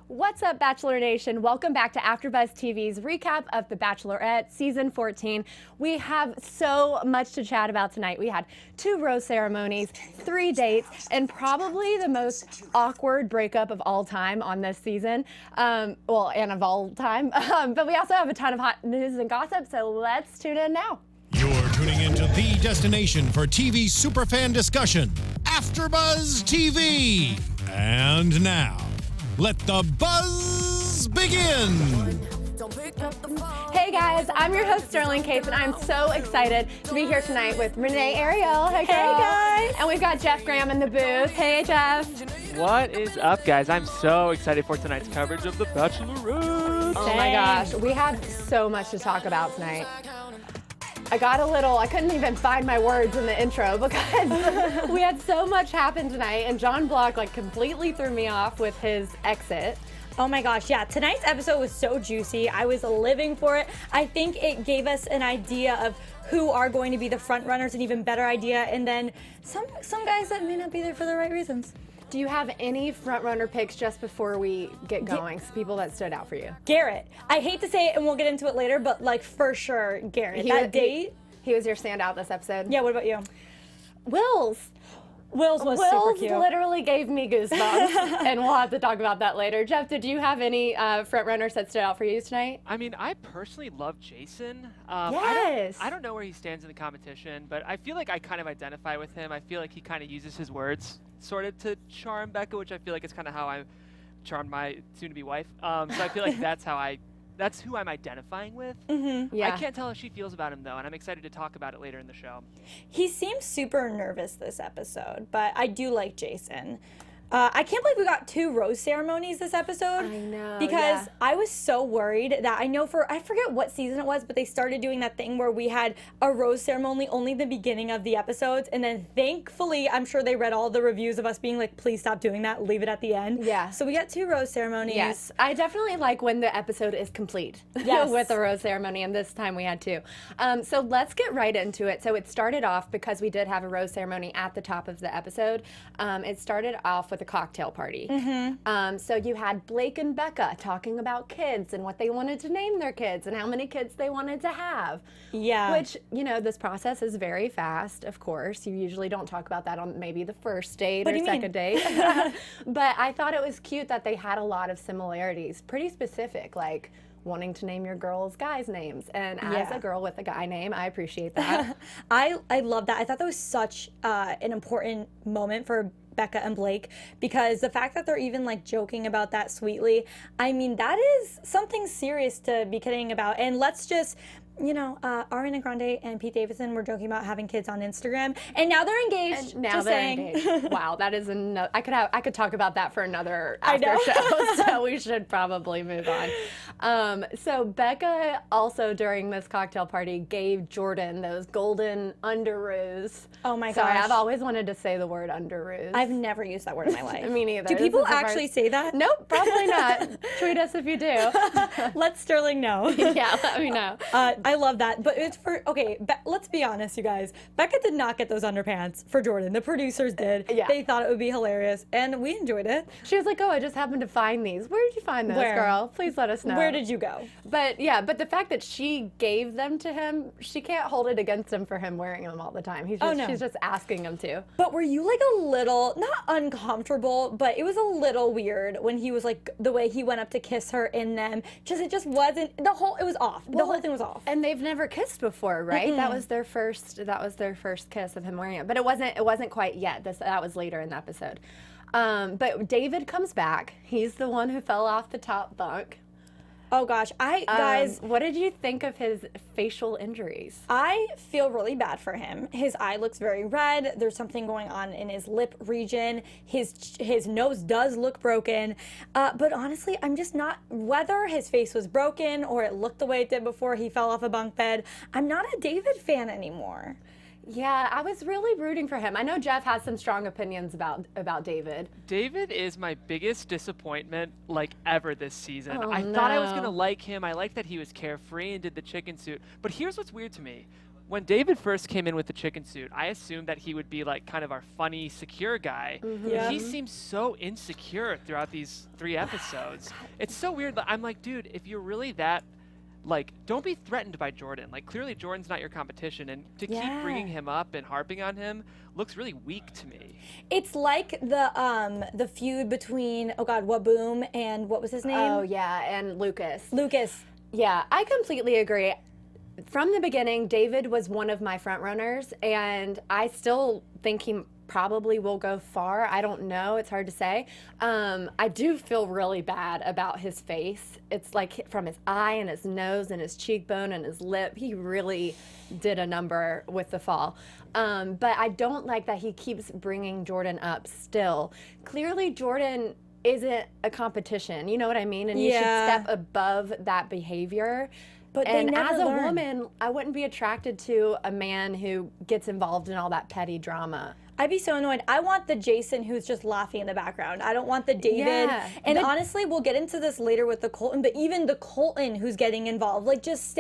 What's up, Bachelor Nation? Welcome back to AFTERBUZZ TV's recap of The Bachelorette Season 14. We have so much to chat about tonight. We had 2 rose ceremonies, 3 dates, and probably the most awkward breakup of all time on this season. And of all time. But we also have a ton of hot news and gossip, so let's tune in now. You're tuning into the destination for TV superfan discussion, AFTERBUZZ TV. And now, let the buzz begin! Hey guys, I'm your host Sterling Case, and I'm so excited to be here tonight with Renee, Ariel. Hey guys! And we've got Jeff Graham in the booth. Hey Jeff. What is up, guys? I'm so excited for tonight's coverage of The Bachelorette. Oh my gosh, we have so much to talk about tonight. I couldn't even find my words in the intro because we had so much happen tonight, and John Block completely threw me off with his exit. Oh my gosh, yeah, tonight's episode was so juicy. I was living for it. I think it gave us an idea of who are going to be the front runners, an even better idea, and then some guys that may not be there for the right reasons. Do you have any front runner picks just before we get going? People that stood out for you? Garrett. I hate to say it, and we'll get into it later, but for sure, Garrett. He was your standout this episode? Yeah, what about you? Will's was super cute. Literally gave me goosebumps, and we'll have to talk about that later. Jeff, did you have any front runners that stood out for you tonight? I mean, I personally love Jason. Yes. I don't know where he stands in the competition, but I feel like I kind of identify with him. I feel like he kind of uses his words sort of to charm Becca, which I feel like is kind of how I charmed my soon-to-be wife. So I feel like that's who I'm identifying with. Mm-hmm. Yeah. I can't tell how she feels about him, though, and I'm excited to talk about it later in the show. He seems super nervous this episode, but I do like Jason. I can't believe we got 2 rose ceremonies this episode. I know, because yeah. I was so worried that I forget what season it was, but they started doing that thing where we had a rose ceremony only the beginning of the episodes, and then thankfully, I'm sure they read all the reviews of us being like, please stop doing that, leave it at the end. Yeah. So we got 2 rose ceremonies. Yes, I definitely like when the episode is complete with a rose ceremony, and this time we had 2. So let's get right into it. So it started off, because we did have a rose ceremony at the top of the episode, it started off with a cocktail party. Mm-hmm. So you had Blake and Becca talking about kids and what they wanted to name their kids and how many kids they wanted to have. Yeah. Which, this process is very fast, of course. You usually don't talk about that on maybe the first date or second date. But I thought it was cute that they had a lot of similarities, pretty specific, like wanting to name your girls guys' names. And as a girl with a guy name, I appreciate that. I love that. I thought that was such an important moment for Becca and Blake, because the fact that they're even joking about that sweetly, I mean, that is something serious to be kidding about. And let's just, Ariana Grande and Pete Davidson were joking about having kids on Instagram, and now they're engaged. And now they're engaged. Wow, that is another. I could talk about that for another after show, so we should probably move on. So Becca also during this cocktail party gave Jordan those golden underoos. Oh my gosh! Sorry, I've always wanted to say the word underoos. I've never used that word in my life. Me neither. Do people actually say that? Nope, probably not. Tweet us if you do. Let Sterling know. Yeah, let me know. I love that, but it's let's be honest, you guys. Becca did not get those underpants for Jordan. The producers did. Yeah. They thought it would be hilarious, and we enjoyed it. She was like, oh, I just happened to find these. Where did you find those, girl? Please let us know. Where did you go? But the fact that she gave them to him, she can't hold it against him for him wearing them all the time. She's just asking him to. But were you a little, not uncomfortable, but it was a little weird when he was the way he went up to kiss her in them. It just wasn't, it was off. The whole thing was off. And they've never kissed before, right? Mm-hmm. That was their first kiss of him wearing it. But it wasn't quite yet. That was later in the episode. But David comes back. He's the one who fell off the top bunk. Oh gosh, guys, what did you think of his facial injuries? I feel really bad for him. His eye looks very red. There's something going on in his lip region. His nose does look broken. But honestly, I'm just not, whether his face was broken or it looked the way it did before he fell off a bunk bed, I'm not a David fan anymore. Yeah, I was really rooting for him. I know Jeff has some strong opinions about David. David is my biggest disappointment ever this season. I no. thought I was going to like him. I liked that he was carefree and did the chicken suit. But here's what's weird to me. when David first came in with the chicken suit, I assumed that he would be like kind of our funny, secure guy. Yeah. He seems so insecure throughout these 3 episodes. It's so weird. I'm like, dude, if you're really that, like, don't be threatened by Jordan. Like, clearly Jordan's not your competition, and to keep bringing him up and harping on him looks really weak to me. It's like the feud between, oh God, Waboom and what was his name? Oh, yeah, and Lucas. Lucas. Yeah, I completely agree. From the beginning, David was one of my front runners, and I still think he probably will go far. I don't know. It's hard to say. I do feel really bad about his face. It's like from his eye and his nose and his cheekbone and his lip. He really did a number with the fall. But I don't like that he keeps bringing Jordan up still. Clearly, Jordan isn't a competition. You know what I mean? And you should step above that behavior. But and they never as a learn. woman, I wouldn't be attracted to a man who gets involved in all that petty drama. I'd be so annoyed. I want the Jason who's just laughing in the background. I don't want the David. Yeah. And honestly, we'll get into this later with the Colton, but even the Colton who's getting involved, like just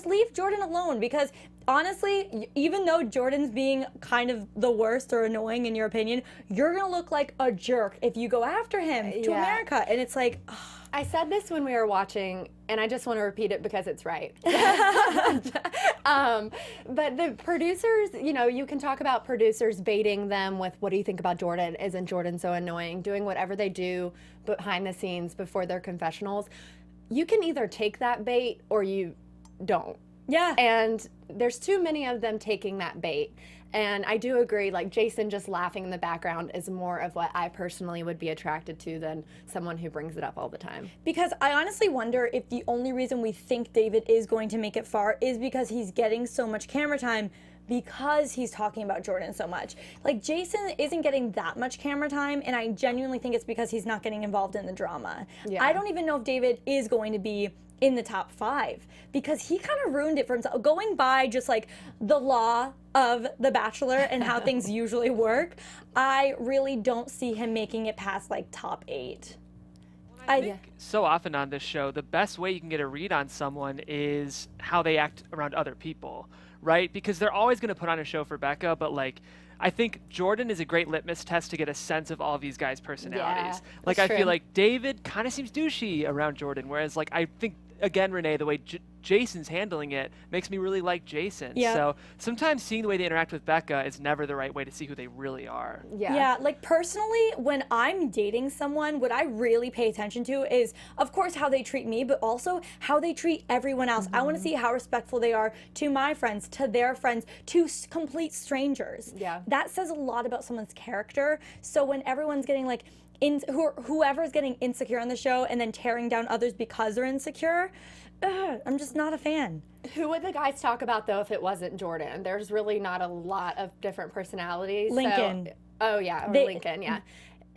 leave Jordan alone, because honestly, even though Jordan's being kind of the worst or annoying in your opinion, you're going to look like a jerk if you go after him to America. And it's like, ugh. I said this when we were watching, and I just want to repeat it because it's right. But the producers, you know, you can talk about producers baiting them with, what do you think about Jordan? Isn't Jordan so annoying? Doing whatever they do behind the scenes before their confessionals. You can either take that bait or you don't. Yeah. And there's too many of them taking that bait. And I do agree, like Jason just laughing in the background is more of what I personally would be attracted to than someone who brings it up all the time. Because I honestly wonder if the only reason we think David is going to make it far is because he's getting so much camera time, because he's talking about Jordan so much. Like, Jason isn't getting that much camera time, and I genuinely think it's because he's not getting involved in the drama. Yeah. I don't even know if David is going to be in the top 5, because he kind of ruined it for himself. Going by just like the law of The Bachelor and how things usually work, I really don't see him making it past like top 8. I think so often on this show, the best way you can get a read on someone is how they act around other people, right? Because they're always going to put on a show for Becca, but like, I think Jordan is a great litmus test to get a sense of all these guys' personalities. Yeah, like, that's I feel true. like David kind of seems douchey around Jordan, whereas like, I think, again, Renee, the way Jason's handling it makes me really like Jason. Yeah. So sometimes seeing the way they interact with Becca is never the right way to see who they really are. Yeah, like personally, when I'm dating someone, what I really pay attention to is, of course, how they treat me, but also how they treat everyone else. I want to see how respectful they are to my friends, to their friends, to complete strangers. Yeah. That says a lot about someone's character. So when everyone's getting like, whoever's getting insecure on the show and then tearing down others because they're insecure, I'm just not a fan. Who would the guys talk about, though, if it wasn't Jordan? There's really not a lot of different personalities. Lincoln. Oh, yeah, Lincoln, yeah.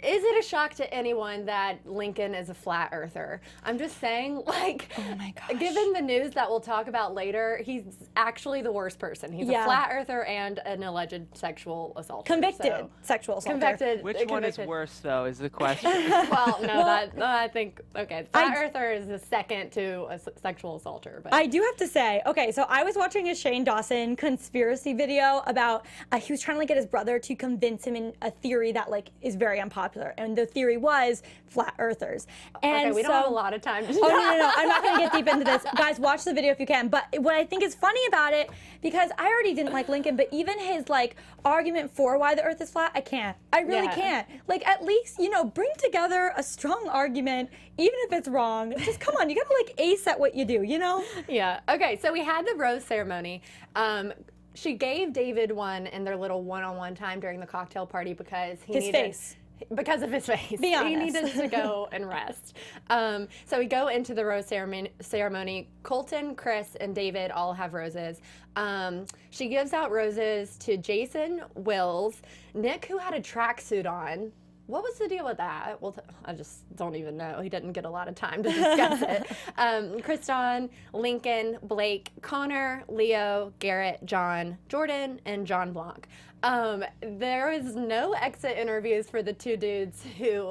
Is it a shock to anyone that Lincoln is a flat earther? I'm just saying, like, Oh my gosh. given the news that we'll talk about later, he's actually the worst person. He's a flat earther and an alleged sexual assaulter. Convicted so- sexual assaulter. Convicted. Which one is convicted. worse, though, is the question. Well, no, I think, okay, flat earther is the second to a sexual assaulter. But I do have to say, okay, so I was watching a Shane Dawson conspiracy video about, he was trying to get his brother to convince him in a theory that like is very unpopular. And the theory was flat earthers. And okay, we so, don't have a lot of time to Oh, no. I'm not going to get deep into this. Guys, watch the video if you can. But what I think is funny about it, because I already didn't like Lincoln, but even his like argument for why the earth is flat, I can't. I really can't. Like, at least, you know, bring together a strong argument, even if it's wrong. Just come on, you got to like ace at what you do, you know? Yeah. Okay. So we had the rose ceremony. She gave David one in their little one-on-one time during the cocktail party because he His needed, face. Because of his face. Be honest. He needed to go and rest. So we go into the rose ceremony. Colton, Chris, and David all have roses. She gives out roses to Jason, Wills, Nick, who had a tracksuit on. What was the deal with that? Well, I just don't even know. He didn't get a lot of time to discuss it. Kriston, Lincoln, Blake, Connor, Leo, Garrett, John, Jordan, and John Blanc. There was no exit interviews for the 2 dudes who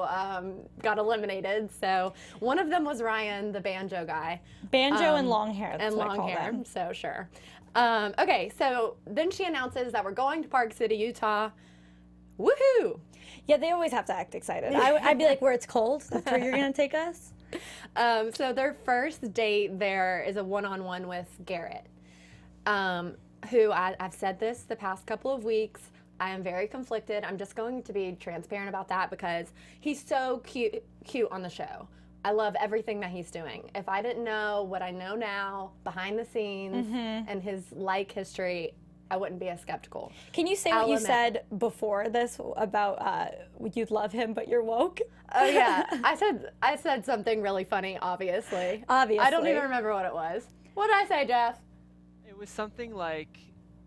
got eliminated. So one of them was Ryan, the banjo guy. Banjo and long hair. That's And what I long call hair, them. so sure. Okay, so then she announces that we're going to Park City, Utah. Woohoo! Yeah, they always have to act excited. I'd be like, where it's cold, that's where you're going to take us? So their first date there is a one-on-one with Garrett, who I've said this the past couple of weeks. I am very conflicted. I'm just going to be transparent about that because he's so cute on the show. I love everything that he's doing. If I didn't know what I know now, behind the scenes, and his history, I wouldn't be as skeptical. Can you say what you said before this about you'd love him, but you're woke? Oh yeah, I said something really funny. Obviously. I don't even remember what it was. What did I say, Jeff? It was something like,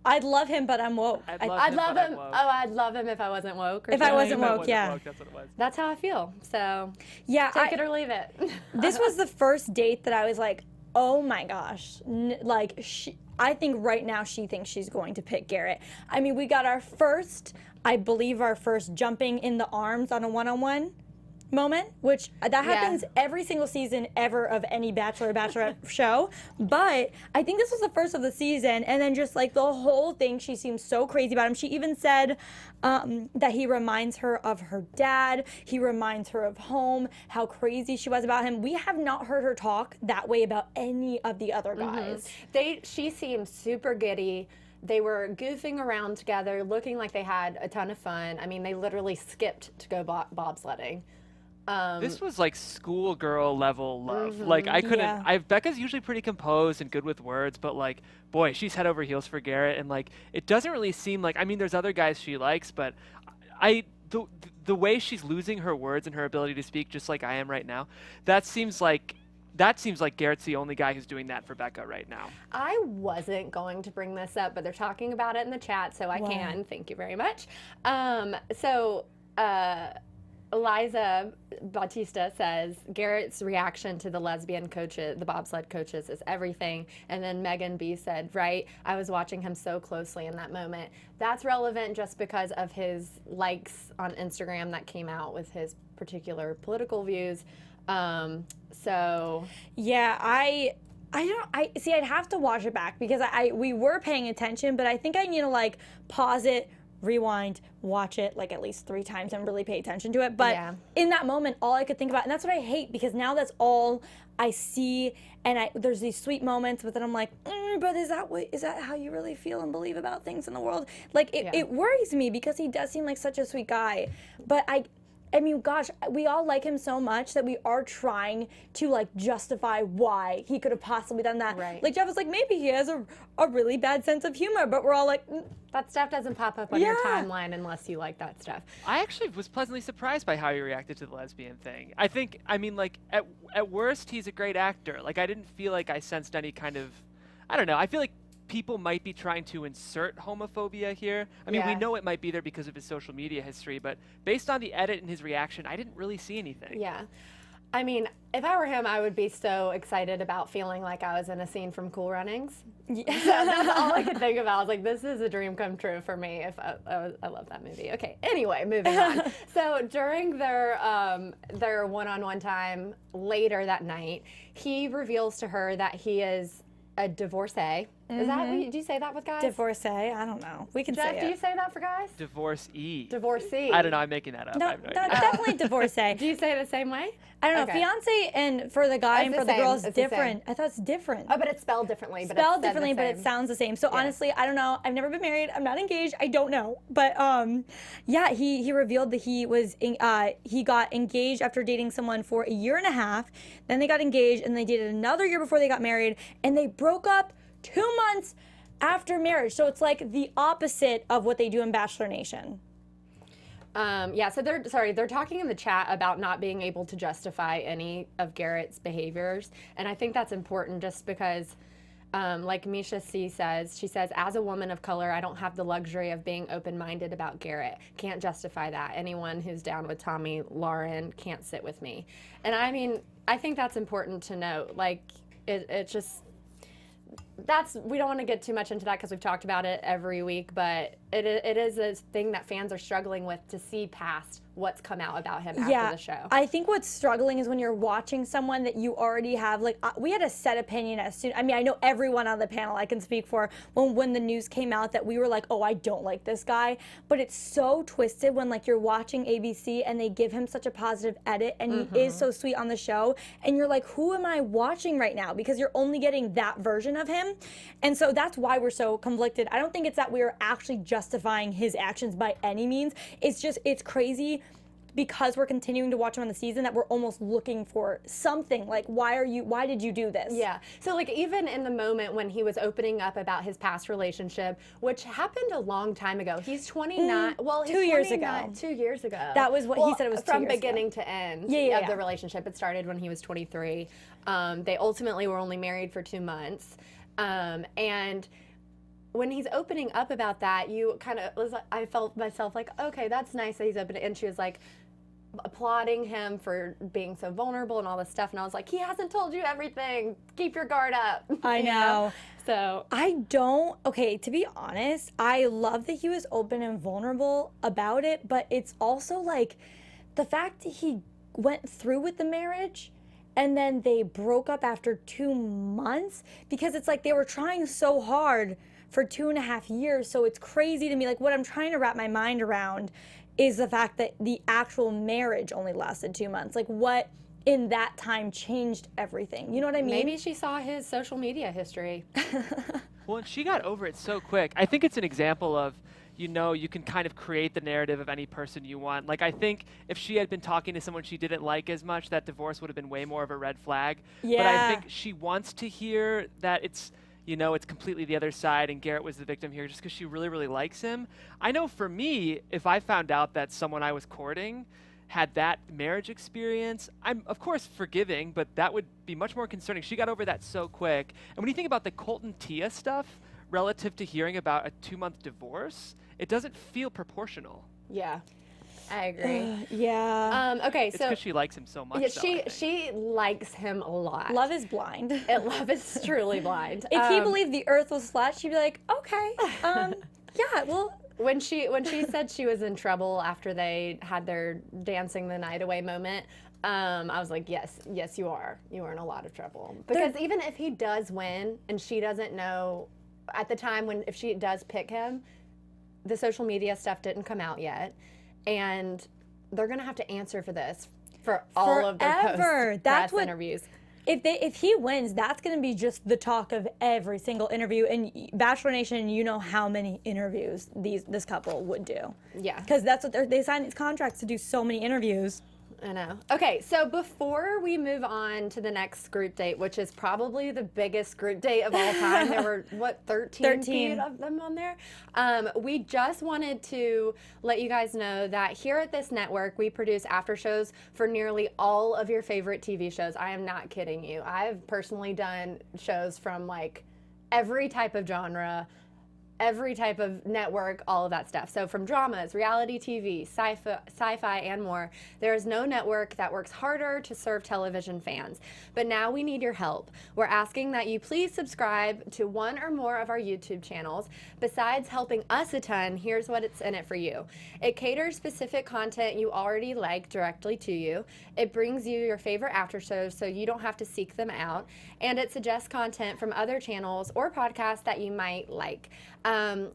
I'd love him, but I'm woke. I'd love him. Oh, I'd love him if I wasn't woke. Or if something. I wasn't woke, yeah. That's what it was. That's how I feel. So yeah, take it or leave it. This was the first date that I was like, oh my gosh, I think right now she thinks she's going to pick Garrett. I mean, we got I believe our first jumping in the arms on a one-on-one moment, which that happens every single season ever of any Bachelor or Bachelorette show. But I think this was the first of the season, and then just like the whole thing, she seems so crazy about him. She even said that he reminds her of her dad. He reminds her of home, how crazy she was about him. We have not heard her talk that way about any of the other guys. She seemed super giddy. They were goofing around together, looking like they had a ton of fun. I mean, they literally skipped to go bobsledding. This was like schoolgirl level love. Like I couldn't. Becca's usually pretty composed and good with words, but like, boy, she's head over heels for Garrett, and like, it doesn't really seem like. I mean, there's other guys she likes, but the way she's losing her words and her ability to speak, just like I am right now, that seems like Garrett's the only guy who's doing that for Becca right now. I wasn't going to bring this up, but they're talking about it in the chat, so I can. Thank you very much. Eliza Bautista says Garrett's reaction to the lesbian coaches, the bobsled coaches, is everything. And then Megan B said, right, I was watching him so closely in that moment. That's relevant just because of his likes on Instagram that came out with his particular political views. Yeah, I see. I'd have to watch it back because we were paying attention, but I think I need to like pause it, rewind, watch it like at least 3 times and really pay attention to it. But in that moment, all I could think about, and that's what I hate because now that's all I see, and there's these sweet moments, but then I'm like, but is that how you really feel and believe about things in the world? Like it worries me because he does seem like such a sweet guy, but I mean, gosh, we all like him so much that we are trying to like justify why he could have possibly done that. Right. Like Jeff was like, maybe he has a really bad sense of humor, but we're all like, that stuff doesn't pop up on your timeline unless you like that stuff. I actually was pleasantly surprised by how he reacted to the lesbian thing. I mean, like at worst, he's a great actor. Like I didn't feel like I sensed any kind of, I don't know. I feel like people might be trying to insert homophobia here. I mean, we know it might be there because of his social media history, but based on the edit and his reaction, I didn't really see anything. Yeah. I mean, if I were him, I would be so excited about feeling like I was in a scene from Cool Runnings. Yeah. So that's all I could think about. I was like, this is a dream come true for me. If I love that movie. Okay, anyway, moving on. So during their one-on-one time later that night, he reveals to her that he is a divorcee. Is that do you say that with guys? Divorcee? I don't know. We can Jeff, say it. do you say that for guys? Divorcee. Divorcee. I don't know. I'm making that up. No, I have no idea. definitely divorcee. Do you say it the same way? I don't know. Okay. Fiance and for the guy and for the girl is different. I thought it's different. Oh, but it's spelled differently. But Spelled differently, but it sounds the same. So honestly, I don't know. I've never been married. I'm not engaged. I don't know. But yeah, he revealed that he got engaged after dating someone for 1.5 years. Then they got engaged, and they dated another year before they got married, and they broke up 2 months after marriage. So it's like the opposite of what they do in Bachelor Nation. Yeah, so they're talking in the chat about not being able to justify any of Garrett's behaviors. And I think that's important just because, like Misha C says, she says, as a woman of color, I don't have the luxury of being open-minded about Garrett. Can't justify that. Anyone who's down with Tommy, Lauren, can't sit with me. And I mean, I think that's important to note. Like, it just, we don't want to get too much into that because we've talked about it every week, but it is a thing that fans are struggling with to see past what's come out about him after the show. I think what's struggling is when you're watching someone that you already have, like, we had a set opinion as soon, I mean, I know everyone on the panel I can speak for, when the news came out that we were like, oh, I don't like this guy, but it's so twisted when, like, you're watching ABC and they give him such a positive edit and he is so sweet on the show, and you're like, who am I watching right now? Because you're only getting that version of him, and so that's why we're so conflicted. I don't think it's that we're actually justifying his actions by any means. It's just, it's crazy because we're continuing to watch him on the season that we're almost looking for something like, why did you do this? Yeah. So like even in the moment when he was opening up about his past relationship, which happened a long time ago. He's 29. Well, he's 2 years 29 ago. 2 years ago. That was what he said it was 2 from years beginning ago. to end Yeah. of the relationship. It started when he was 23. They ultimately were only married for 2 months. And when he's opening up about that, you kind of was, I felt myself like, okay, that's nice that he's opening. And she was like, applauding him for being so vulnerable and all this stuff, and I was like, he hasn't told you everything. Keep your guard up. I know. So okay, to be honest, I love that he was open and vulnerable about it, but it's also like the fact that he went through with the marriage and then they broke up after 2 months, because it's like they were trying so hard for 2.5 years. So it's crazy to me. Like, what I'm trying to wrap my mind around is the fact that the actual marriage only lasted 2 months. Like, what in that time changed everything? You know what I mean? maybe she saw his social media history. Well, and she got over it so quick. I think it's an example of, you can kind of create the narrative of any person you want. Like, I think if she had been talking to someone she didn't like as much, that divorce would have been way more of a red flag. Yeah. But I think she wants to hear that it's completely the other side and Garrett was the victim here just because she really, really likes him. I know for me, if I found out that someone I was courting had that marriage experience, I'm, of course, forgiving, but that would be much more concerning. She got over that so quick. And when you think about the Colton Tia stuff relative to hearing about a 2-month divorce, it doesn't feel proportional. Yeah, I agree. Yeah. Okay, It's so because she likes him so much. yeah, though, I think. she likes him a lot. Love is blind. Love is truly blind. If he believed the earth was flat, she'd be like, okay, yeah, well. When she said she was in trouble after they had their dancing the night away moment, I was like, yes, you are. You are in a lot of trouble. Because even if he does win and she doesn't know at the time if she does pick him, the social media stuff didn't come out yet. And they're going to have to answer for this for all of their post-press interviews. If he wins, that's going to be just the talk of every single interview. And Bachelor Nation, you know how many interviews this couple would do. Yeah. Because that's what they signed these contracts to do, so many interviews. I know. Okay, so before we move on to the next group date, which is probably the biggest group date of all time, there were, 13 of them on there? We just wanted to let you guys know that here at this network, we produce after shows for nearly all of your favorite TV shows. I am not kidding you. I've personally done shows from like every type of genre, every type of network, all of that stuff. So from dramas, reality TV, sci-fi, and more, there is no network that works harder to serve television fans. But now we need your help. We're asking that you please subscribe to one or more of our YouTube channels. Besides helping us a ton, here's what's in it for you. It caters specific content you already like directly to you. It brings you your favorite after shows so you don't have to seek them out. And it suggests content from other channels or podcasts that you might like.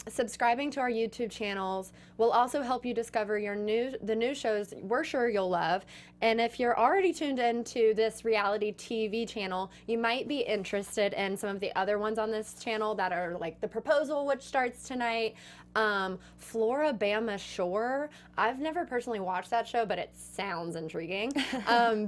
Subscribing to our YouTube channels will also help you discover the new shows we're sure you'll love. And if you're already tuned into this reality TV channel, you might be interested in some of the other ones on this channel that are like The Proposal, which starts tonight, Floribama Shore. I've never personally watched that show, but it sounds intriguing.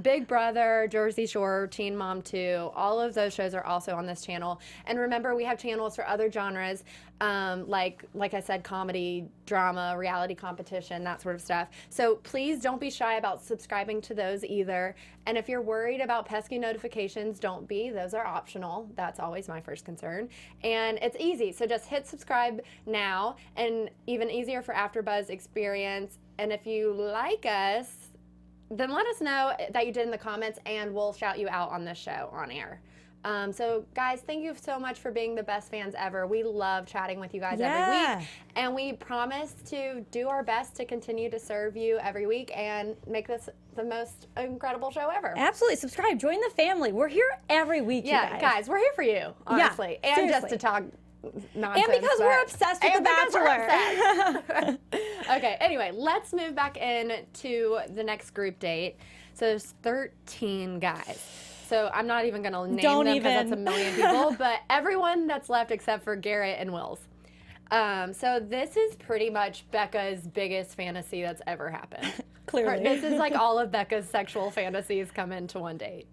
Big Brother, Jersey Shore, Teen Mom 2, all of those shows are also on this channel. And remember, we have channels for other genres, like I said, comedy, drama, reality competition, that sort of stuff. So please don't be shy about subscribing to those either. And if you're worried about pesky notifications, don't be. Those are optional. That's always my first concern. And it's easy. So just hit subscribe now, and even easier for AfterBuzz experience. And if you like us, then let us know that you did in the comments, and we'll shout you out on this show on air. So guys, thank you so much for being the best fans ever. We love chatting with you guys every week, and we promise to do our best to continue to serve you every week and make this the most incredible show ever. Absolutely. Subscribe. Join the family. We're here every week, you guys, we're here for you, honestly. Yeah, and just to talk nonsense. And because we're obsessed with The Bachelor. Okay, anyway, let's move back in to the next group date. So there's 13 guys. So I'm not even going to name them because that's a million people, but everyone that's left except for Garrett and Will's. So this is pretty much Becca's biggest fantasy that's ever happened. Clearly. This is like all of Becca's sexual fantasies come into one date.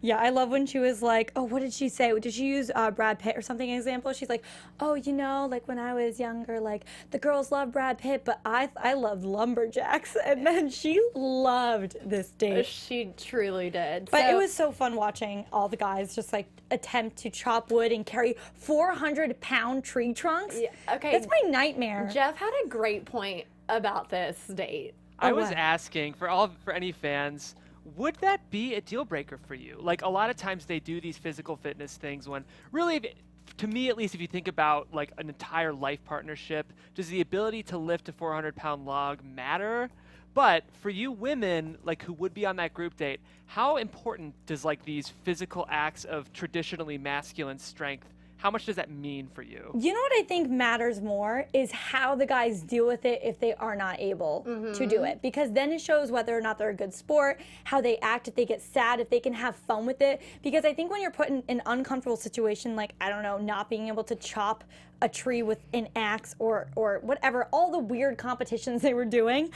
Yeah, I love when she was like, oh, what did she say? Did she use Brad Pitt or something as an example? She's like, oh, you know, like when I was younger, like the girls love Brad Pitt, but I loved Lumberjacks. And then she loved this date. She truly did. But it was so fun watching all the guys just like attempt to chop wood and carry 400-pound tree trunks. Yeah, okay. That's my nightmare. Jeff had a great point about this date. I was asking for any fans, would that be a deal breaker for you? Like a lot of times they do these physical fitness things when really, to me at least, if you think about like an entire life partnership, does the ability to lift a 400-pound log matter? But for you women, like who would be on that group date, how important does like these physical acts of traditionally masculine strength, how much does that mean for you? You know what I think matters more is how the guys deal with it if they are not able to do it. Because then it shows whether or not they're a good sport, how they act, if they get sad, if they can have fun with it. Because I think when you're put in an uncomfortable situation, like, I don't know, not being able to chop a tree with an axe or whatever, all the weird competitions they were doing,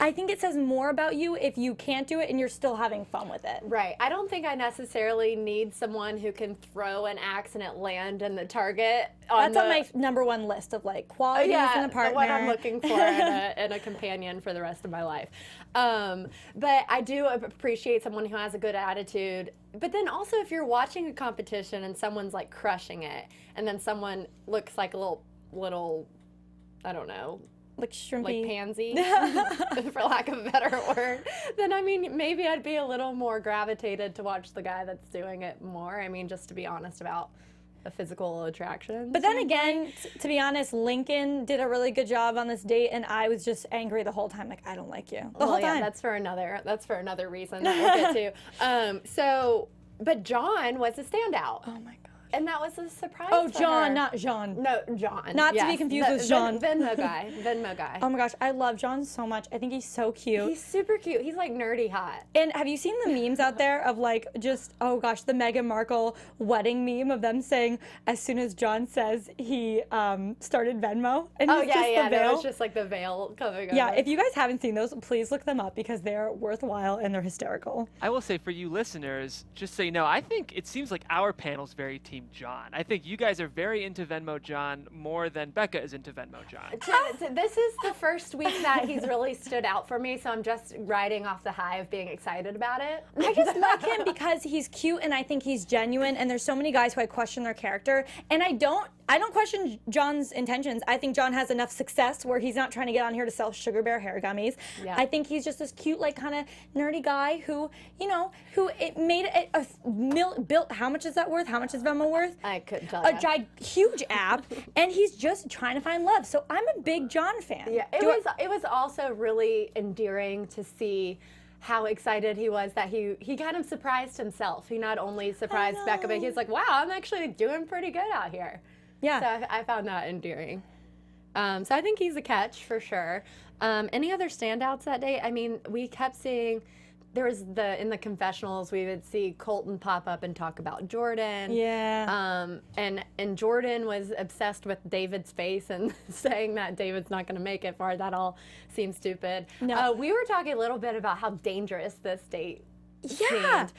I think it says more about you if you can't do it and you're still having fun with it. Right. I don't think I necessarily need someone who can throw an axe and it land in the target. That's on my #1 list of like qualities in a partner. What I'm looking for in a companion for the rest of my life. But I do appreciate someone who has a good attitude. But then also if you're watching a competition and someone's like crushing it and then someone looks like a little I don't know, like shrimpy, like pansy, for lack of a better word, then I mean, maybe I'd be a little more gravitated to watch the guy that's doing it more. I mean, just to be honest about the physical attraction. But then again, to be honest, Lincoln did a really good job on this date, and I was just angry the whole time. Like, I don't like you. The whole time. That's for another reason that we'll get to. But John was a standout. Oh my God. And that was a surprise. Oh, to John, her. not Jean. No, John. Not to be confused with Jean. Venmo guy. Venmo guy. Oh my gosh, I love John so much. I think he's so cute. He's super cute. He's like nerdy hot. And have you seen the memes out there of like just, oh gosh, the Meghan Markle wedding meme of them saying as soon as John says he started Venmo and oh it's yeah, just yeah, the veil. That was just like the veil coming over. Yeah, if you guys haven't seen those, please look them up because they're worthwhile and they're hysterical. I will say for you listeners, just so you know, I think it seems like our panel's very team John. I think you guys are very into Venmo John more than Becca is into Venmo John. This is the first week that he's really stood out for me, so I'm just riding off the high of being excited about it. I just like him because he's cute and I think he's genuine, and there's so many guys who I question their character, and I don't question John's intentions. I think John has enough success where he's not trying to get on here to sell Sugar Bear hair gummies. Yeah. I think he's just this cute, like, kind of nerdy guy who, you know, who it made built, how much is that worth? How much is Venmo worth? I couldn't tell you. A huge app, and he's just trying to find love. So I'm a big John fan. Yeah, it was also really endearing to see how excited he was that he kind of surprised himself. He not only surprised Becca, but he's like, wow, I'm actually doing pretty good out here. Yeah. So I found that endearing. So I think he's a catch for sure. Any other standouts that day? I mean, we kept seeing, there was in the confessionals, we would see Colton pop up and talk about Jordan. Yeah. And Jordan was obsessed with David's face and saying that David's not going to make it far. That all seems stupid. No. We were talking a little bit about how dangerous this date Yeah. seemed.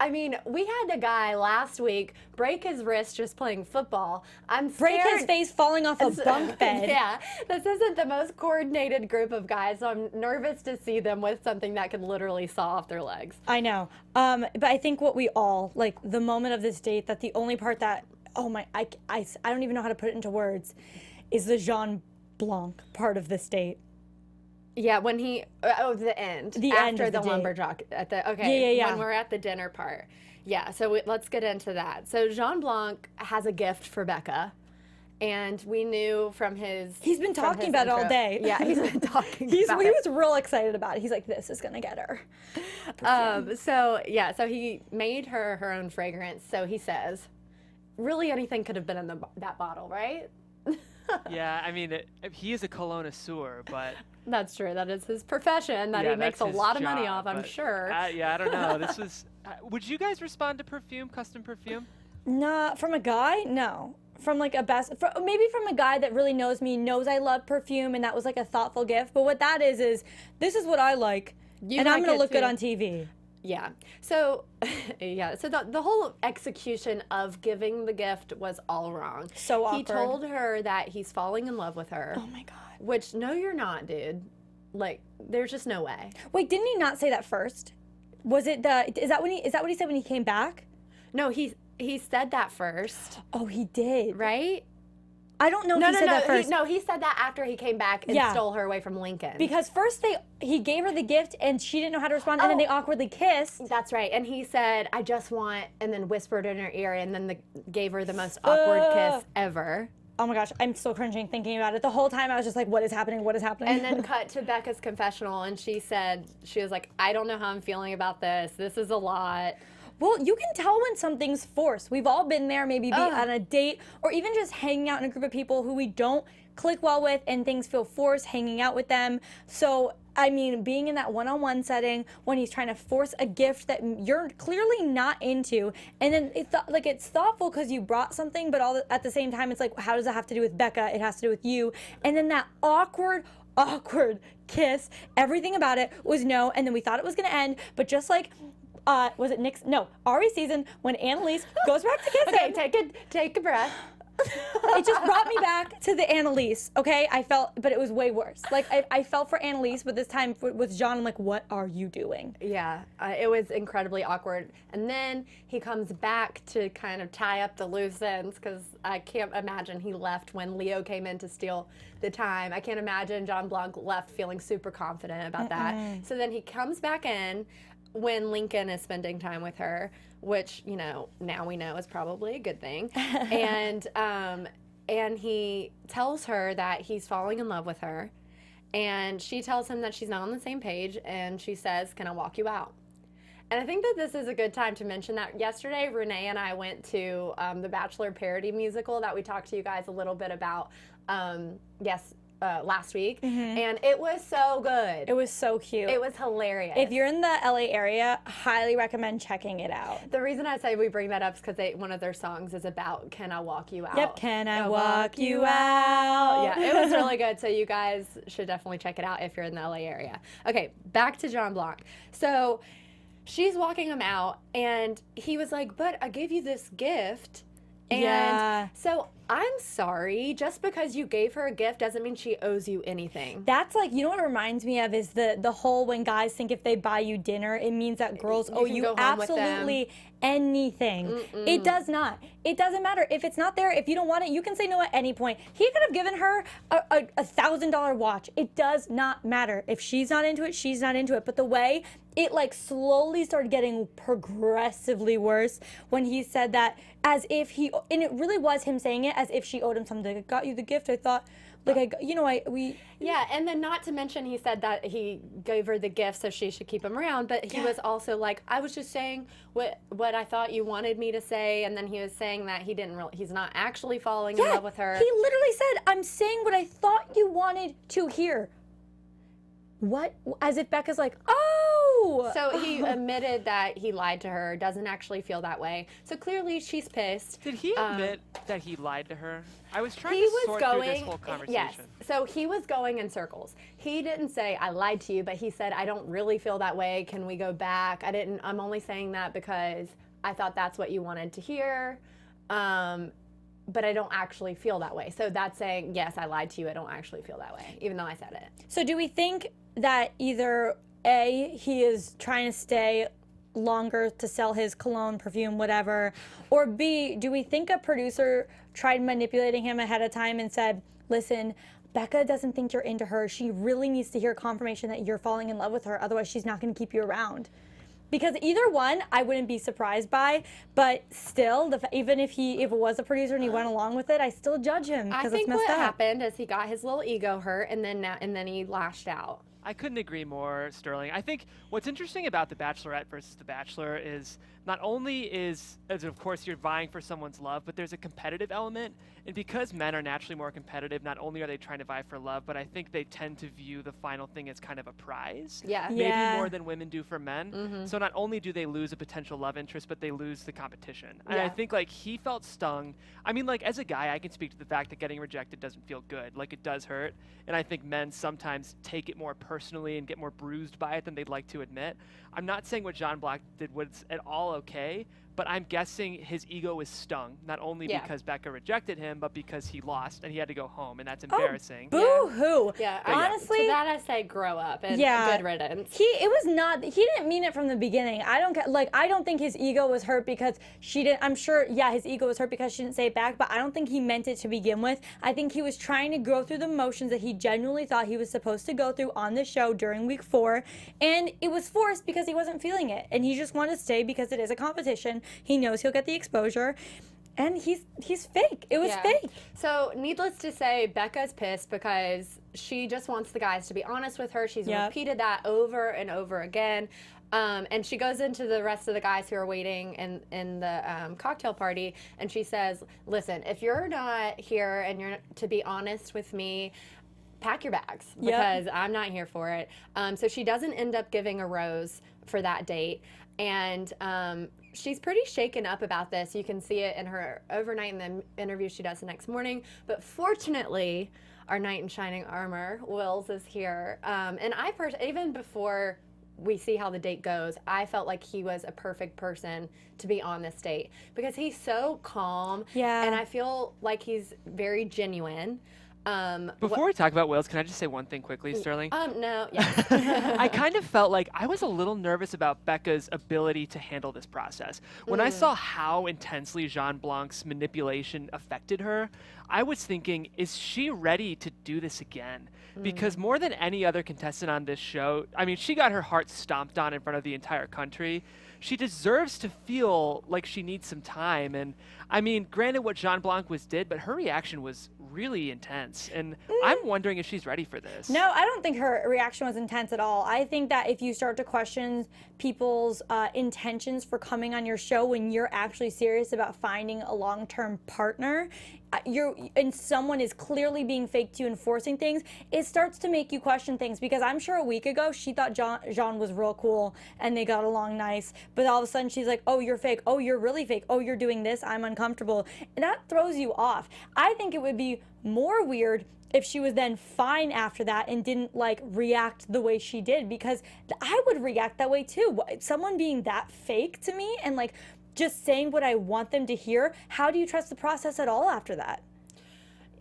I mean, we had a guy last week break his wrist just playing football. Break his face falling off a bunk bed. Yeah, this isn't the most coordinated group of guys, so I'm nervous to see them with something that could literally saw off their legs. I know. But I think what we all, like, the moment of this date, that the only part that, oh my, I don't even know how to put it into words, is the Jean Blanc part of this date. Yeah, when he, the end. The after end of the the date. lumberjack at the, okay. Yeah, yeah, yeah. When we're at the dinner part. Yeah, so let's get into that. So Jean Blanc has a gift for Becca. And we knew from his... He's been talking about it all day. Yeah, he's been talking He about it. was real excited about it. He's like, this is going to get her. So he made her own fragrance. So he says, really anything could have been in that bottle, right? Yeah, I mean, he is a connoisseur, but... That's true. That is his profession that he makes a lot of money off, I'm sure. Yeah, I don't know. This was... would you guys respond to perfume, custom perfume? Nah, from a guy? No. From like maybe from a guy that really knows me, knows I love perfume, and that was like a thoughtful gift. But what that is this is what I like, and I'm going to look good on TV. Yeah. So, yeah. So the whole execution of giving the gift was all wrong. So awkward. He told her that he's falling in love with her. Oh my God. Which, no, you're not, dude. Like, there's just no way. Wait, didn't he not say that first? Was it is that what he said when he came back? No, he said that first. Oh, he did. Right? I don't know if he said that first. He said that after he came back and stole her away from Lincoln. Because first he gave her the gift and she didn't know how to respond, and then they awkwardly kissed. That's right. And he said, I just want, and then whispered in her ear, and then gave her the most awkward kiss ever. Oh my gosh, I'm still cringing thinking about it. The whole time I was just like, what is happening? What is happening? And then cut to Becca's confessional, and she was like, I don't know how I'm feeling about this. This is a lot. Well, you can tell when something's forced. We've all been there, maybe on a date, or even just hanging out in a group of people who we don't click well with, and things feel forced, hanging out with them. So, I mean, being in that one-on-one setting when he's trying to force a gift that you're clearly not into, and then it's thoughtful because you brought something, but at the same time, it's like, how does that have to do with Becca? It has to do with you. And then that awkward kiss, everything about it was no, and then we thought it was going to end, but just like, was it Nick's? No, Arie's season when Annalise goes back to kiss him. Okay, take a breath. It just brought me back to the Annalise, okay? But it was way worse. Like, I felt for Annalise, but this time with John, I'm like, what are you doing? Yeah, it was incredibly awkward. And then he comes back to kind of tie up the loose ends, because I can't imagine he left when Leo came in to steal the time. I can't imagine Jean Blanc left feeling super confident about that. So then he comes back in when Lincoln is spending time with her, which, now we know is probably a good thing. And he tells her that he's falling in love with her. And she tells him that she's not on the same page. And she says, can I walk you out? And I think that this is a good time to mention that yesterday, Renee and I went to the Bachelor parody musical that we talked to you guys a little bit about, last week, and it was so good. It was so cute. It was hilarious. If you're in the LA area, highly recommend checking it out. The reason I say we bring that up is because one of their songs is about "Can I Walk You Out?" Yep, can I walk you out? Yeah, it was really good. So you guys should definitely check it out if you're in the LA area. Okay, back to Jean Blanc. So she's walking him out, and he was like, "But I gave you this gift." And so I'm sorry, just because you gave her a gift doesn't mean she owes you anything. That's like, you know what it reminds me of is the whole when guys think if they buy you dinner, it means that girls owe you absolutely anything. It does not. It doesn't matter. If it's not there, if you don't want it, you can say no at any point. He could have given her a $1,000 watch. It does not matter. If she's not into it, she's not into it. But the way it like slowly started getting progressively worse when he said that, as if and it really was him saying it as if she owed him something. I got you the gift. I thought, Yeah, and then not to mention he said that he gave her the gift so she should keep him around, but he was also like, I was just saying what I thought you wanted me to say, and then he was saying that he's not actually falling in love with her. He literally said, I'm saying what I thought you wanted to hear. What? As if Becca's like, oh! So he admitted that he lied to her, doesn't actually feel that way. So clearly she's pissed. Did he admit that he lied to her? I was trying to sort through this whole conversation. Yes, so he was going in circles. He didn't say, I lied to you, but he said, I don't really feel that way. Can we go back? I'm only saying that because I thought that's what you wanted to hear. But I don't actually feel that way. So that's saying, yes, I lied to you. I don't actually feel that way, even though I said it. So do we think that either A, he is trying to stay longer to sell his cologne, perfume, whatever, or B, do we think a producer tried manipulating him ahead of time and said, listen, Becca doesn't think you're into her. She really needs to hear confirmation that you're falling in love with her. Otherwise, she's not going to keep you around. Because either one, I wouldn't be surprised by, but still, even if it was a producer and he went along with it, I still judge him I because think it's messed what up. happened is he got his little ego hurt, and then he lashed out. I couldn't agree more, Sterling. I think what's interesting about The Bachelorette versus The Bachelor is not only is of course you're vying for someone's love, but there's a competitive element. And because men are naturally more competitive, not only are they trying to vie for love, but I think they tend to view the final thing as kind of a prize. Yeah. Maybe Yeah. more than women do for men. So not only do they lose a potential love interest, but they lose the competition. And I Yeah. think like he felt stung. I mean, like as a guy, I can speak to the fact that getting rejected doesn't feel good. Like it does hurt. And I think men sometimes take it more personally and get more bruised by it than they'd like to admit. I'm not saying what John Black did was at all okay, but I'm guessing his ego was stung, not only Yeah. because Becca rejected him, but because he lost and he had to go home, and that's embarrassing. Boo-hoo. Yeah, Honestly, to that I say grow up and Yeah. good riddance. he didn't mean it from the beginning. I don't think his ego was hurt because she didn't. I'm sure, yeah, his ego was hurt because she didn't say it back, but I don't think he meant it to begin with. I think he was trying to go through the motions that he genuinely thought he was supposed to go through on the show during week 4, and it was forced because he wasn't feeling it, and he just wanted to stay because it is a competition. He knows he'll get the exposure, and he's fake. It was Yeah. fake. So, needless to say, Becca's pissed because she just wants the guys to be honest with her. She's Yep. repeated that over and over again. And she goes into the rest of the guys who are waiting in the cocktail party, and she says, listen, if you're not here and you're to be honest with me, pack your bags because I'm not here for it. So she doesn't end up giving a rose for that date. And she's pretty shaken up about this. You can see it in her overnight in the interview she does the next morning. But fortunately, our knight in shining armor, Wills, is here. And I even before we see how the date goes, I felt like he was a perfect person to be on this date because he's so calm. Yeah. And I feel like he's very genuine. Before we talk about Wills, can I just say one thing quickly, Sterling? No, yeah. I kind of felt like I was a little nervous about Becca's ability to handle this process. When I saw how intensely Jean Blanc's manipulation affected her, I was thinking, is she ready to do this again? Because more than any other contestant on this show, I mean, she got her heart stomped on in front of the entire country. She deserves to feel like she needs some time. And I mean, granted what Jean Blanc did, but her reaction was really intense. And I'm wondering if she's ready for this. No, I don't think her reaction was intense at all. I think that if you start to question people's intentions for coming on your show when you're actually serious about finding a long-term partner, and someone is clearly being fake to you and forcing things, it starts to make you question things. Because I'm sure a week ago she thought Jean was real cool and they got along nice, but all of a sudden she's like, oh, you're fake, oh, you're really fake, oh, you're doing this, I'm uncomfortable, and that throws you off. I think it would be more weird if she was then fine after that and didn't like react the way she did, because I would react that way too. Someone being that fake to me and like just saying what I want them to hear, how do you trust the process at all after that?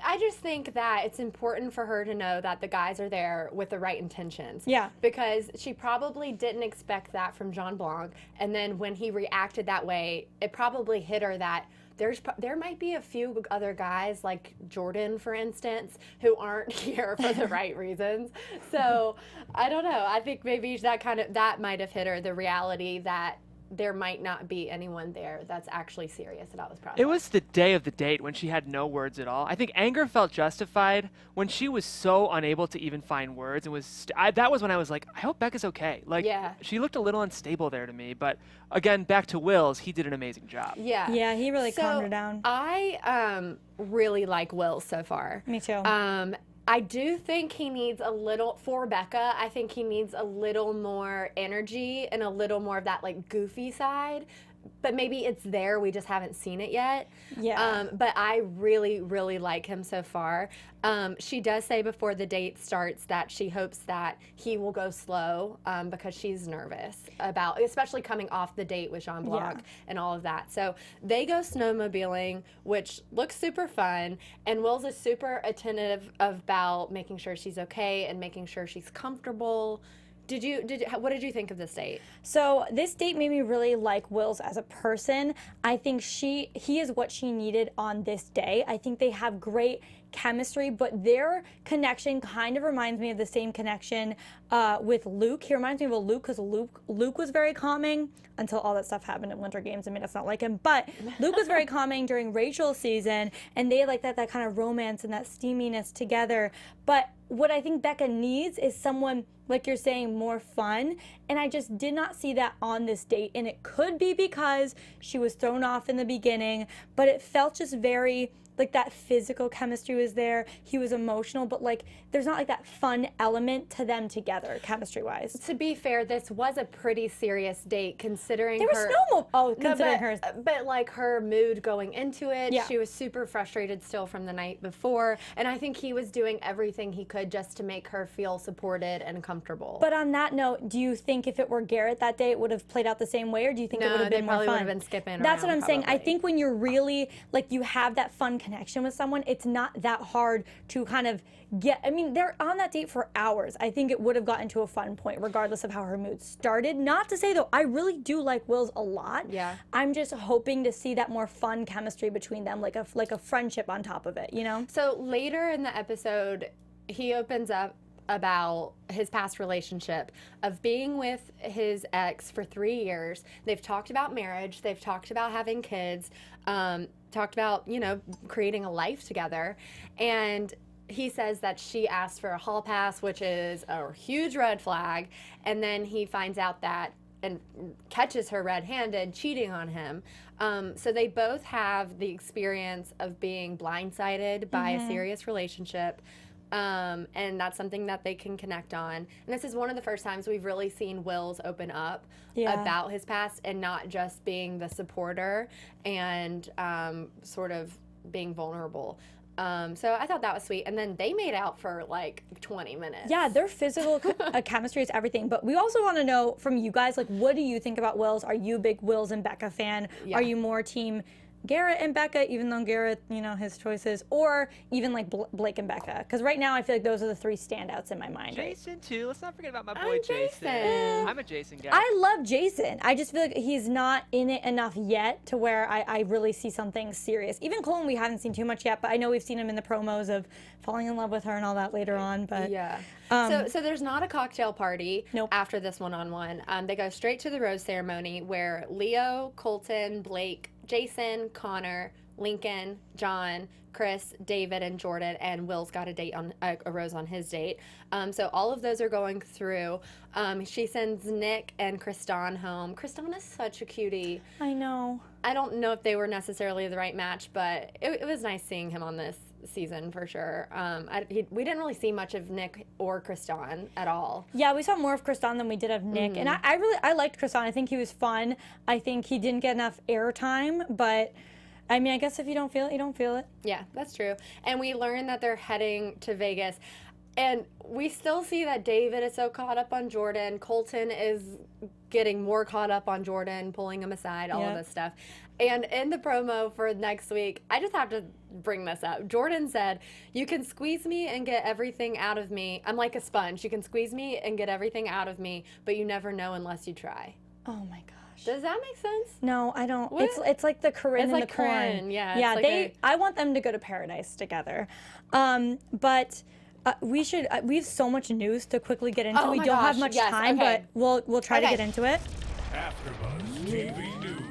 I just think that it's important for her to know that the guys are there with the right intentions. Yeah. Because she probably didn't expect that from Jean Blanc. And then when he reacted that way, it probably hit her that there might be a few other guys like Jordan, for instance, who aren't here for the right reasons. So I don't know. I think maybe that might have hit her, the reality that there might not be anyone there that's actually serious about this process. It was the day of the date when she had no words at all. I think anger felt justified when she was so unable to even find words. And that was when I was like, I hope Becca's okay. Like, Yeah. she looked a little unstable there to me. But again, back to Wills, he did an amazing job. Yeah. Yeah, he really calmed her down. I really like Will so far. Me too. I do think he needs a little, for Becca, I think he needs a little more energy and a little more of that like goofy side. But maybe it's there, we just haven't seen it yet. Yeah. But I really, really like him so far. She does say before the date starts that she hopes that he will go slow because she's nervous about, especially coming off the date with Jean Blanc and all of that. So they go snowmobiling, which looks super fun. And Will's is super attentive about making sure she's okay and making sure she's comfortable What did you think of this date? So this date made me really like Wills as a person. I think he is what she needed on this day. I think they have great chemistry, but their connection kind of reminds me of the same connection with Luke. He reminds me of Luke because Luke was very calming until all that stuff happened at Winter Games. I mean, that's not like him, but Luke was very calming during Rachel's season, and they like that kind of romance and that steaminess together. But what I think Becca needs is someone, like you're saying, more fun, and I just did not see that on this date, and it could be because she was thrown off in the beginning, but it felt just very like that physical chemistry was there. He was emotional, but like there's not like that fun element to them together, chemistry-wise. To be fair, this was a pretty serious date considering There was considering her. But like her mood going into it, Yeah. she was super frustrated still from the night before, and I think he was doing everything he could just to make her feel supported and comfortable. But on that note, do you think if it were Garrett that day, it would have played out the same way, or do you think it would have been more probably fun? would have been skipping That's what around, I'm saying. I probably. think when you're really like you have that fun connection with someone, it's not that hard to kind of get. I mean, they're on that date for hours. I think it would have gotten to a fun point, regardless of how her mood started. Not to say though, I really do like Wills a lot. Yeah. I'm just hoping to see that more fun chemistry between them, like a friendship on top of it. You know. So later in the episode, he opens up about his past relationship of being with his ex for 3 years. They've talked about marriage. They've talked about having kids. Talked about, creating a life together. And he says that she asked for a hall pass, which is a huge red flag. And then he finds out that and catches her red-handed cheating on him. So they both have the experience of being blindsided by a serious relationship. And that's something that they can connect on. And this is one of the first times we've really seen Wills open up about his past and not just being the supporter and sort of being vulnerable. So I thought that was sweet. And then they made out for like 20 minutes. Yeah, their physical chemistry is everything. But we also want to know from you guys, like, what do you think about Wills? Are you a big Wills and Becca fan? Yeah. Are you more team Garrett and Becca, even though Garrett, his choices, or even like Blake and Becca? Because right now I feel like those are the three standouts in my mind. Jason too. Let's not forget about my boy Jason. I'm a Jason guy. I love Jason. I just feel like he's not in it enough yet to where I really see something serious. Even Colin, we haven't seen too much yet, but I know we've seen him in the promos of falling in love with her and all that later on. But Yeah. So there's not a cocktail party after this one-on-one. They go straight to the rose ceremony where Leo, Colton, Blake, Jason, Connor, Lincoln, John, Chris, David, and Jordan, and Will's got a date on a rose on his date. So all of those are going through. She sends Nick and Kristan home. Kristan is such a cutie. I know. I don't know if they were necessarily the right match, but it was nice seeing him on this season for sure. We didn't really see much of Nick or Kristan at all. Yeah, we saw more of Kristan than we did of Nick, and I liked Kristan. I think he was fun. I think he didn't get enough airtime, but I mean, I guess if you don't feel it, you don't feel it. Yeah, that's true. And we learned that they're heading to Vegas. And we still see that David is so caught up on Jordan. Colton is getting more caught up on Jordan, pulling him aside, all of this stuff. And in the promo for next week, I just have to bring this up. Jordan said, "You can squeeze me and get everything out of me. I'm like a sponge. You can squeeze me and get everything out of me, but you never know unless you try." Oh my gosh. Does that make sense? No, I don't. What? It's like the Corinne It's and like the Corn. Corinne, yeah, it's Yeah, like I want them to go to paradise together. But we have so much news to quickly get into. Oh we my don't have gosh, much yes, time, okay. but we'll try to Okay. get into it. AfterBuzz TV News.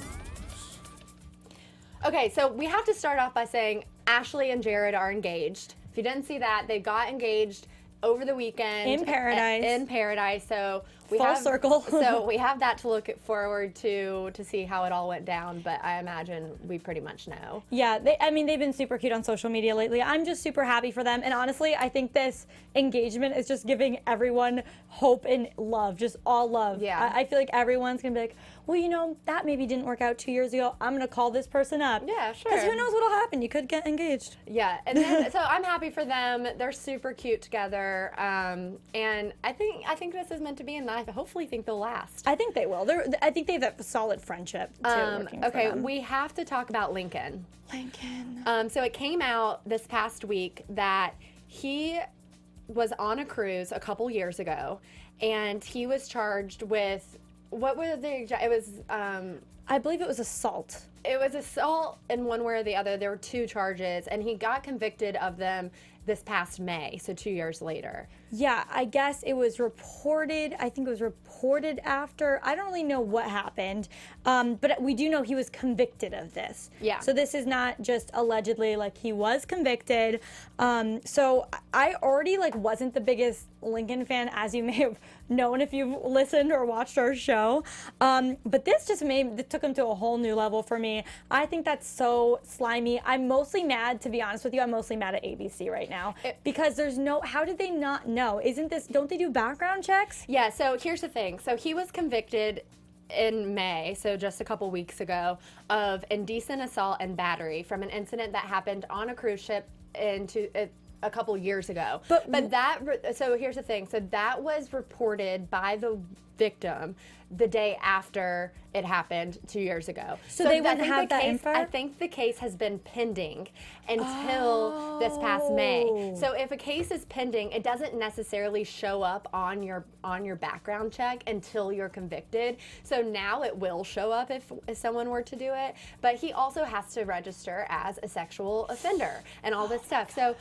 Okay, so we have to start off by saying Ashley and Jared are engaged. If you didn't see that, they got engaged over the weekend In paradise. In paradise, so we Full have circle. So we have that to look forward to see how it all went down. But I imagine we pretty much know. Yeah, they've been super cute on social media lately. I'm just super happy for them. And honestly, I think this engagement is just giving everyone hope and love, just all love. Yeah. I feel like everyone's going to be like, well, that maybe didn't work out 2 years ago. I'm going to call this person up. Yeah, sure. Because who knows what'll happen? You could get engaged. Yeah, and then so I'm happy for them. They're super cute together, and I think this is meant to be, and I hopefully think they'll last. I think they will. I think they have a solid friendship, too, working for Okay, them. we have to talk about Lincoln. Lincoln. So it came out this past week that he was on a cruise a couple years ago, and he was charged with, what were the, it was, I believe it was assault. it was assault in one way or the other. There were 2 charges, and he got convicted of them this past May, so 2 years later. Yeah, I guess it was reported. I think it was reported after. I don't really know what happened, but we do know he was convicted of this. Yeah. So this is not just allegedly, like, he was convicted. So I already wasn't the biggest Lincoln fan, as you may have known if you've listened or watched our show. But this took him to a whole new level for me. I think that's so slimy. I'm mostly mad, to be honest with you. I'm mostly mad at ABC right now because there's no. How did they not know? Don't they do background checks? Yeah, so here's the thing. So he was convicted in May, so just a couple weeks ago, of indecent assault and battery from an incident that happened on a cruise ship a couple years ago. But so here's the thing. So that was reported by the victim the day after it happened 2 years ago. So they wouldn't have that info? I think the case has been pending until this past May. So if a case is pending, it doesn't necessarily show up on your background check until you're convicted. So now it will show up if someone were to do it. But he also has to register as a sexual offender and all this stuff. So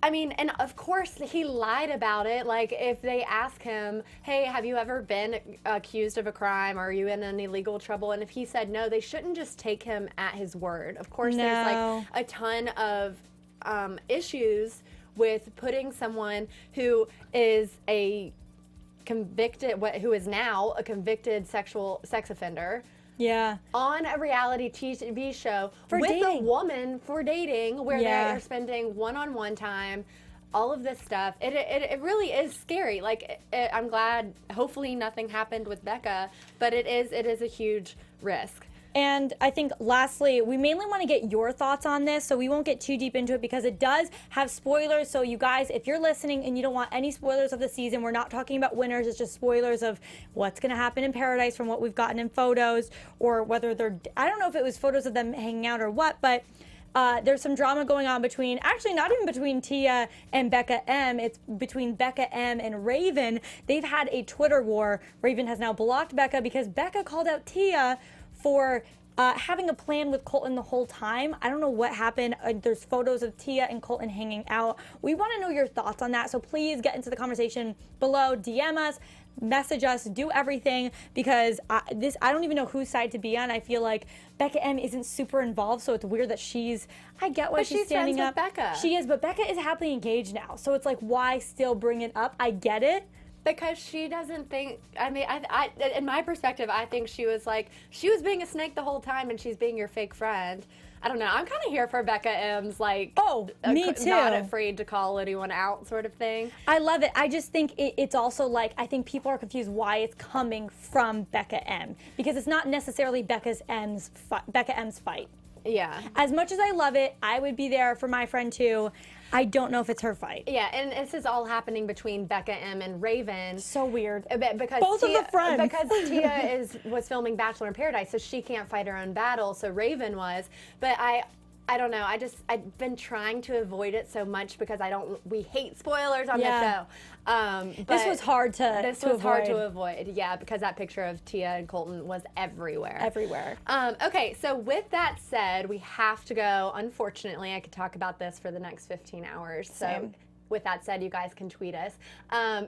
I mean, and of course he lied about it. Like, if they ask him, hey, have you ever been accused of a crime? Or are you in any legal trouble? And if he said no, they shouldn't just take him at his word. Of course, there's like a ton of issues with putting someone who is who is now a convicted sex offender, on a reality TV show with a woman for dating, where they're spending one-on-one time, all of this stuff. It really is scary. Like, I'm glad, hopefully nothing happened with Becca, but it is a huge risk. And I think lastly, we mainly want to get your thoughts on this, so we won't get too deep into it because it does have spoilers. So you guys, if you're listening and you don't want any spoilers of the season, we're not talking about winners. It's just spoilers of what's going to happen in Paradise from what we've gotten in photos, or whether I don't know if it was photos of them hanging out or what, but there's some drama going on between, actually not even between Tia and Becca M, it's between Becca M and Raven. They've had a Twitter war. Raven has now blocked Becca because Becca called out Tia for having a plan with Colton the whole time. I don't know what happened. There's photos of Tia and Colton hanging out. We want to know your thoughts on that, so please get into the conversation below. DM us, message us, do everything, because I don't even know whose side to be on. I feel like Becca M isn't super involved, so it's weird that I get why she's standing up. Friends with Becca. She is, but Becca is happily engaged now, so it's like, why still bring it up? I get it. Because she doesn't think, I mean, I in my perspective, I think she was being a snake the whole time, and she's being your fake friend. I don't know. I'm kind of here for Becca M's, like, me too, not afraid to call anyone out sort of thing. I love it. I just think it's also like, I think people are confused why it's coming from Becca M, because it's not necessarily Becca M's fight. Yeah. As much as I love it, I would be there for my friend too. I don't know if it's her fight. Yeah, and this is all happening between Becca M and Raven. So weird. Because both of the friends. Because Tia was filming Bachelor in Paradise, so she can't fight her own battle. So Raven was. But I don't know. I've been trying to avoid it so much because we hate spoilers on the show. But this was hard to avoid. Yeah, because that picture of Tia and Colton was everywhere. Everywhere. Okay, so with that said, we have to go. Unfortunately, I could talk about this for the next 15 hours. Same. So with that said, you guys can tweet us.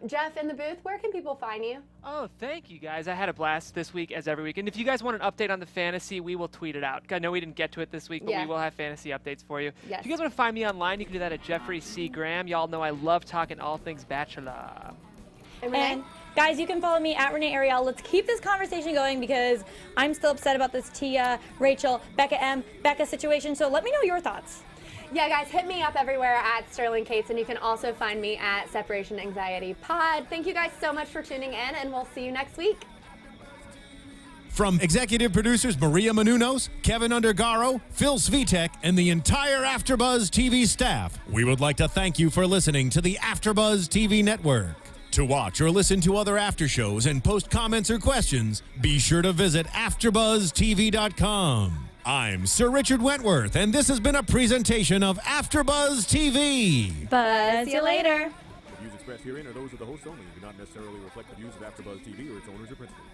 Jeff, in the booth, where can people find you? Oh, thank you, guys. I had a blast this week, as every week. And if you guys want an update on the fantasy, we will tweet it out. I know we didn't get to it this week, but we will have fantasy updates for you. Yes. If you guys want to find me online, you can do that at Jeffrey C. Graham. Y'all know I love talking all things Bachelor. And Renee? And guys, you can follow me at Renee Ariel. Let's keep this conversation going because I'm still upset about this Tia, Rachel, Becca M, Becca situation. So let me know your thoughts. Yeah, guys, hit me up everywhere at Sterling Cates, and you can also find me at Separation Anxiety Pod. Thank you guys so much for tuning in, and we'll see you next week. From executive producers Maria Menounos, Kevin Undergaro, Phil Svitek, and the entire AfterBuzz TV staff, we would like to thank you for listening to the AfterBuzz TV network. To watch or listen to other after shows and post comments or questions, be sure to visit AfterBuzzTV.com. I'm Sir Richard Wentworth, and this has been a presentation of AfterBuzz TV. Buzz you later. expressed herein are those of the hosts only and do not necessarily reflect the views of AfterBuzz TV or its owners or principals.